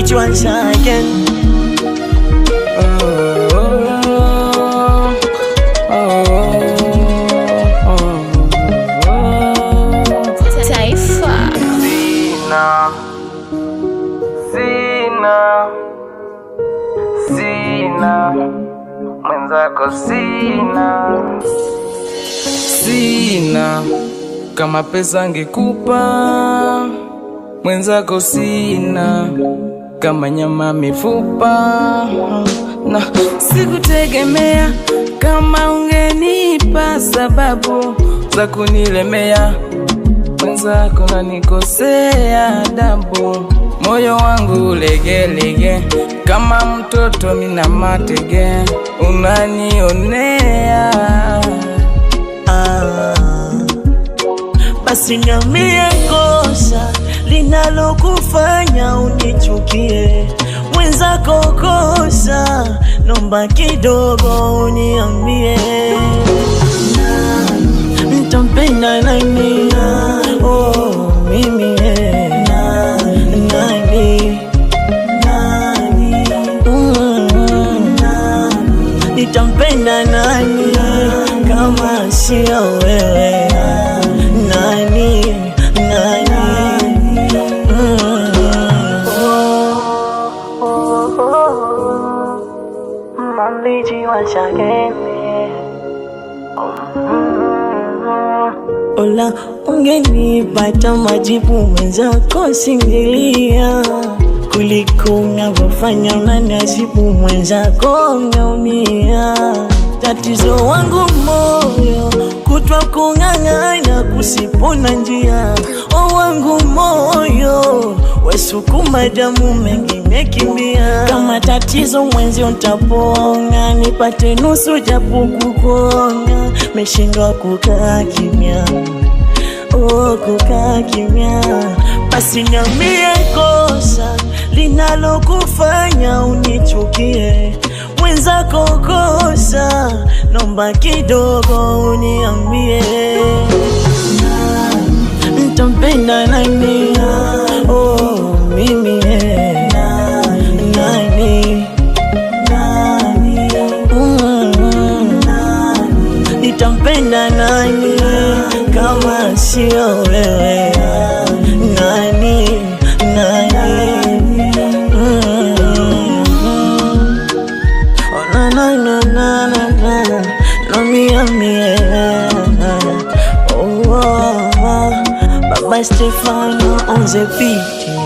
it once again. Taifa. Sina mwenzako, sina kama pesa ngekupa mwenzako, sina kama nyama mifupa, na sikutegemea kama ungenipa sababu za kunilemea. Mwenzako nanikosea adabu, moyo wangu legelege kama mtoto mina matege, unanionea. Basi niambie kosa linalokufanya unichukie mwenzako, kosa nomba kidogo uniambie. Nitampenda nani? Oh, mimi nani? Nitampenda nani kama sio wewe? Nani? Mamliji washageni. Ola, ungenipata majibu mwenzako singelia, kuliko unavyofanya unaniazibu mwenzako unaumia. Tatizo wangu moyo kutwa kung'ang'ana kusipona njia, wangu moyo wesukuma damu mengine kimbia. Kama tatizo mwenzi utaponga, nipate nusu japo kukonga. Meshindwa kukaa kimya, kukaa kimya. Basi niambie kosa linalokufanya unichukie mwenzako, kosa nomba kidogo uniambie. Nitampenda nani? Oh, mimi nani? Nitampenda nani kama sio wewe? Nani? Baba Stefano on the beat.